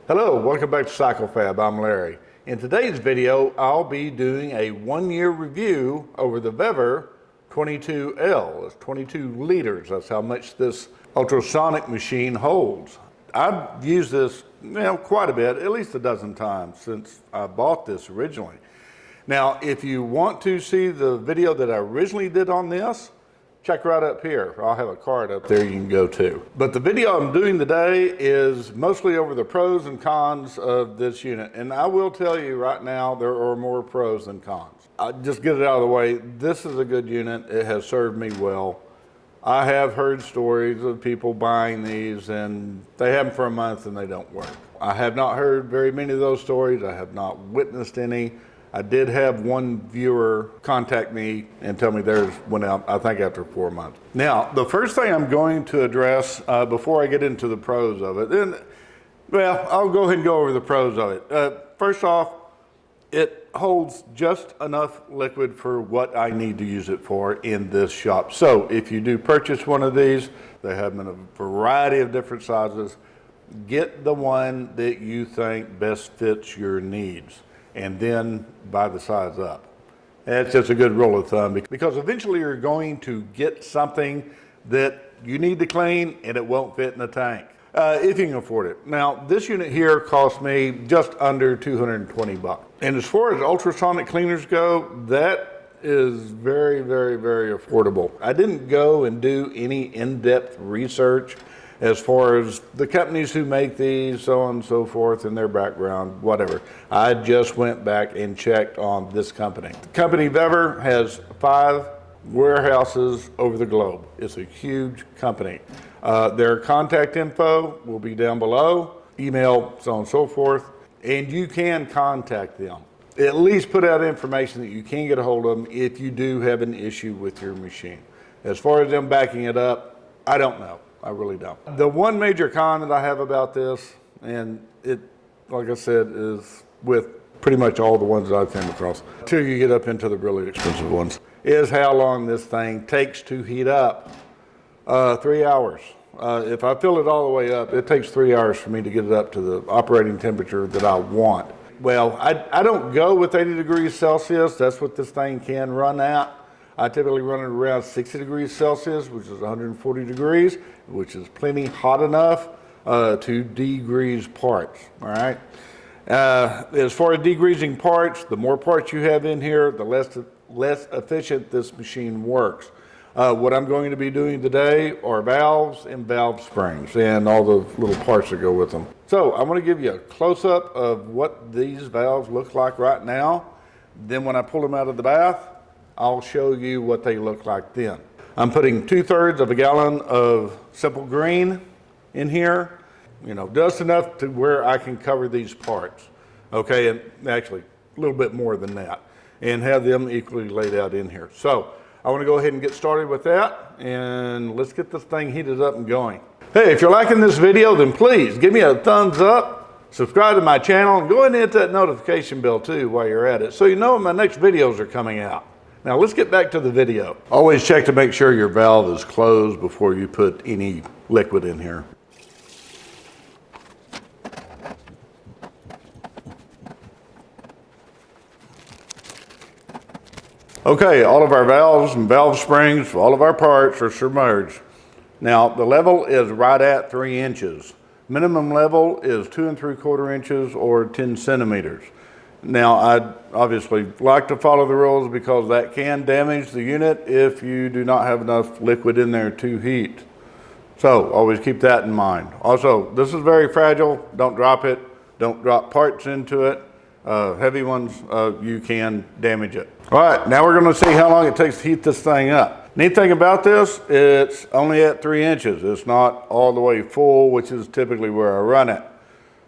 Hello, welcome back to CycleFab. I'm Larry. In today's video, I'll be doing a 1-year review over the Vevor 22L. It's 22 liters. That's how much this ultrasonic machine holds. I've used this quite a bit, at least a dozen times since I bought this originally. Now, if you want to see the video that I originally did on this, check right up here. I'll have a card up there you can go to. But the video I'm doing today is mostly over the pros and cons of this unit. And I will tell you right now, there are more pros than cons. I'll just get it out of the way. This is a good unit. It has served me well. I have heard stories of people buying these and they have them for a month and they don't work. I have not heard very many of those stories. I have not witnessed any. I did have one viewer contact me and tell me theirs went out, I think, after 4 months. Now, the first thing I'm going to address before I get into the pros of it, I'll go ahead and go over the pros of it. First off, it holds just enough liquid for what I need to use it for in this shop. So if you do purchase one of these, they have them in a variety of different sizes. Get the one that you think best fits your needs, and then buy the size up. That's just a good rule of thumb, because eventually you're going to get something that you need to clean and it won't fit in the tank, if you can afford it. Now, this unit here cost me just under 220 bucks. And as far as ultrasonic cleaners go, that is very, very, very affordable. I didn't go and do any in-depth research as far as the companies who make these, so on and so forth, and their background, whatever. I just went back and checked on this company. The company Vevor has 5 warehouses over the globe. It's a huge company. Their contact info will be down below, email, so on and so forth, and you can contact them. At least put out information that you can get a hold of them if you do have an issue with your machine. As far as them backing it up, I don't know. I really don't. The one major con that I have about this, and it, like I said, is with pretty much all the ones that I've come across, till you get up into the really expensive ones, is how long this thing takes to heat up. 3 hours. If I fill it all the way up, it takes 3 hours for me to get it up to the operating temperature that I want. Well, I don't go with 80 degrees Celsius. That's what this thing can run at. I typically run it around 60 degrees Celsius, which is 140 degrees, which is plenty hot enough to degrease parts, all right? As far as degreasing parts, the more parts you have in here, the less efficient this machine works. What I'm going to be doing today are valves and valve springs and all the little parts that go with them. So I'm going to give you a close-up of what these valves look like right now. Then when I pull them out of the bath, I'll show you what they look like then. I'm putting 2/3 of a gallon of simple green in here, just enough to where I can cover these parts. Okay, and actually a little bit more than that, and have them equally laid out in here. So I want to go ahead and get started with that, and let's get this thing heated up and going. Hey, if you're liking this video, then please give me a thumbs up, subscribe to my channel, and go ahead and hit that notification bell too while you're at it, so you know when my next videos are coming out. Now let's get back to the video. Always check to make sure your valve is closed before you put any liquid in here. Okay, all of our valves and valve springs, all of our parts are submerged. Now the level is right at 3 inches. Minimum level is 2 3/4 inches or 10 centimeters. Now, I'd obviously like to follow the rules because that can damage the unit if you do not have enough liquid in there to heat. So always keep that in mind. Also, this is very fragile. Don't drop it. Don't drop parts into it. Heavy ones, you can damage it. All right, now we're going to see how long it takes to heat this thing up. Neat thing about this, it's only at 3 inches. It's not all the way full, which is typically where I run it.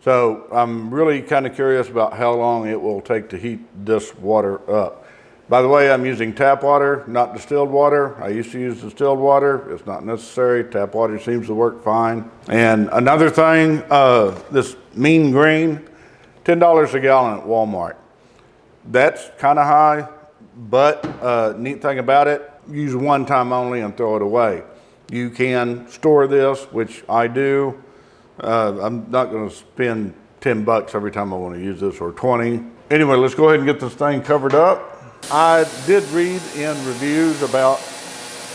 So I'm really kind of curious about how long it will take to heat this water up. By the way, I'm using tap water, not distilled water. I used to use distilled water. It's not necessary. Tap water seems to work fine. And another thing, this mean green, $10 a gallon at Walmart. That's kind of high, but neat thing about it, use one time only and throw it away. You can store this, which I do. I'm not going to spend 10 bucks every time I want to use this, or 20. Anyway, let's go ahead and get this thing covered up. I did read in reviews about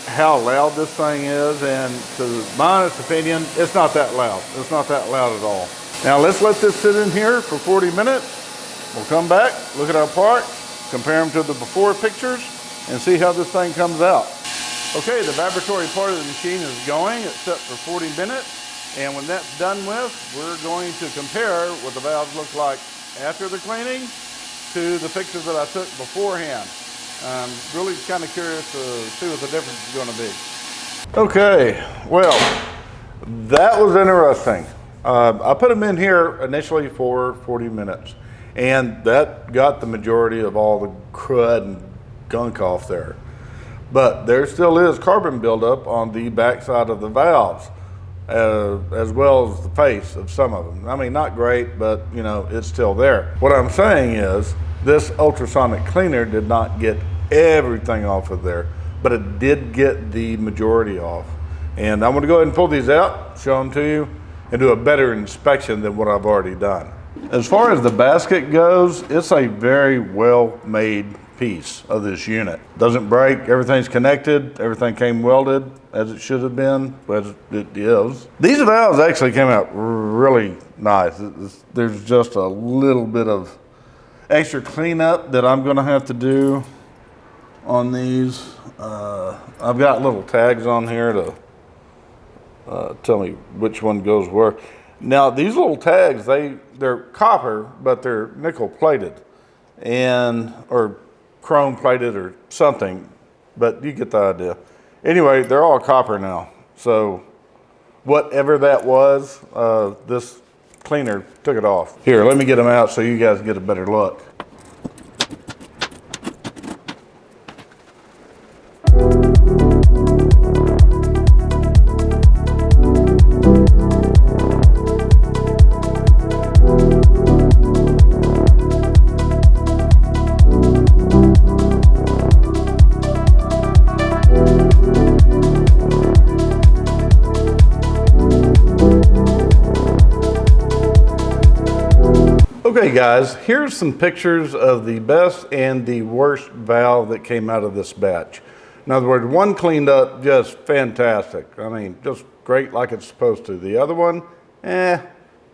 how loud this thing is, and to my honest opinion, it's not that loud. It's not that loud at all. Now let's let this sit in here for 40 minutes. We'll come back, look at our parts, compare them to the before pictures, and see how this thing comes out. Okay, the vibratory part of the machine is going. It's set for 40 minutes, and when that's done with, we're going to compare what the valves look like after the cleaning to the pictures that I took beforehand. I'm really kind of curious to see what the difference is going to be. Okay, well, that was interesting. I put them in here initially for 40 minutes, and that got the majority of all the crud and gunk off there. But there still is carbon buildup on the backside of the valves, as well as the face of some of them. I mean, not great, but you know, it's still there. What I'm saying is, this ultrasonic cleaner did not get everything off of there, but it did get the majority off. And I'm gonna go ahead and pull these out, show them to you, and do a better inspection than what I've already done. As far as the basket goes, it's a very well-made piece of this unit. Doesn't break, everything's connected, everything came welded as it should have been, as it is. These valves actually came out really nice. There's just a little bit of extra cleanup that I'm gonna have to do on these. I've got little tags on here to tell me which one goes where. Now these little tags, they're copper, but they're nickel plated, or chrome plated or something, but you get the idea. Anyway, they're all copper now. So whatever that was, this cleaner took it off. Here, let me get them out so you guys get a better look. Okay guys, here's some pictures of the best and the worst valve that came out of this batch. In other words, one cleaned up just fantastic. I mean, just great like it's supposed to. The other one,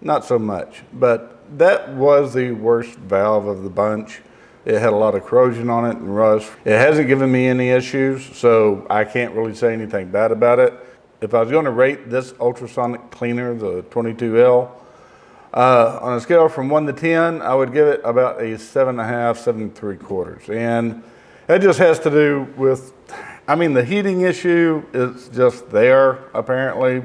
not so much. But that was the worst valve of the bunch. It had a lot of corrosion on it and rust. It hasn't given me any issues, so I can't really say anything bad about it. If I was going to rate this ultrasonic cleaner, the 22L, on a scale from 1 to 10, I would give it about a 7.5, 7.75. And that just has to do with, I mean, the heating issue is just there, apparently.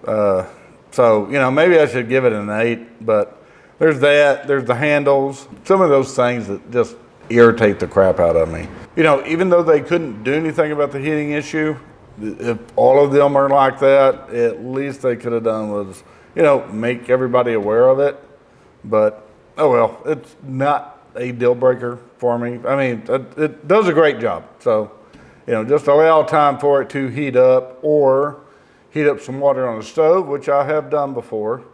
So, you know, maybe I should give it an 8, but there's that, there's the handles, some of those things that just irritate the crap out of me. You know, even though they couldn't do anything about the heating issue, if all of them are like that, at least they could have done was, you know, make everybody aware of it. But, oh well, it's not a deal breaker for me. I mean, it does a great job. So, you know, just allow time for it to heat up, or heat up some water on the stove, which I have done before,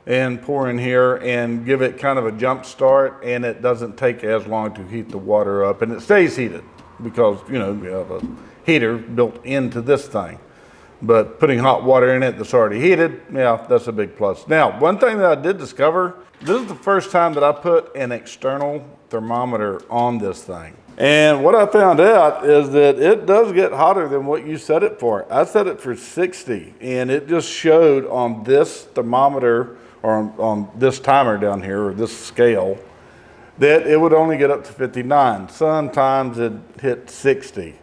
and pour in here and give it kind of a jump start, and it doesn't take as long to heat the water up, and it stays heated because, you know, you have a heater built into this thing. But putting hot water in it that's already heated, yeah, that's a big plus. Now, one thing that I did discover, this is the first time that I put an external thermometer on this thing. And what I found out is that it does get hotter than what you set it for. I set it for 60, and it just showed on this thermometer, or on this timer down here, or this scale, that it would only get up to 59. Sometimes it hit 60.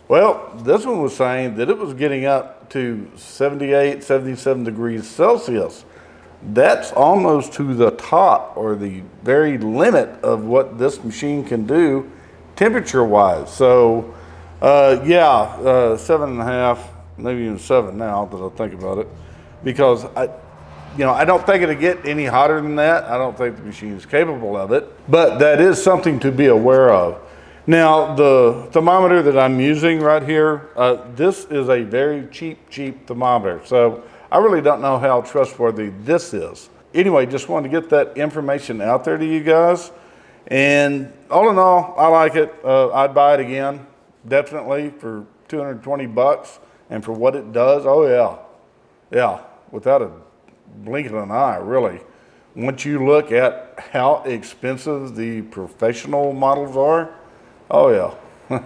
Well, this one was saying that it was getting up to 78, 77 degrees Celsius. That's almost to the top, or the very limit of what this machine can do temperature-wise. So, yeah, 7.5, maybe even 7 now that I think about it, because I don't think it'll get any hotter than that. I don't think the machine is capable of it, but that is something to be aware of. Now, the thermometer that I'm using right here, this is a very cheap thermometer. So I really don't know how trustworthy this is. anyway, just wanted to get that information out there to you guys. And all in all, I like it. I'd buy it again, definitely, for 220 bucks. And for what it does, oh yeah. Yeah, without a blink of an eye, really. Once you look at how expensive the professional models are, oh yeah.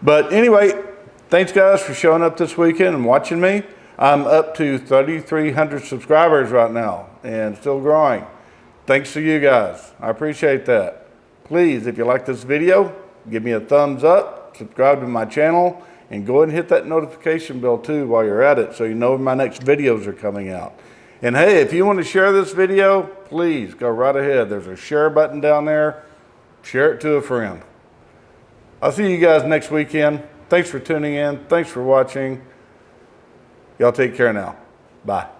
But anyway, thanks guys for showing up this weekend and watching me. I'm up to 3,300 subscribers right now and still growing. Thanks to you guys. I appreciate that. Please, if you like this video, give me a thumbs up, subscribe to my channel, and go ahead and hit that notification bell too while you're at it so you know when my next videos are coming out. And hey, if you want to share this video, please go right ahead. There's a share button down there. Share it to a friend. I'll see you guys next weekend. Thanks for tuning in. Thanks for watching. Y'all take care now. Bye.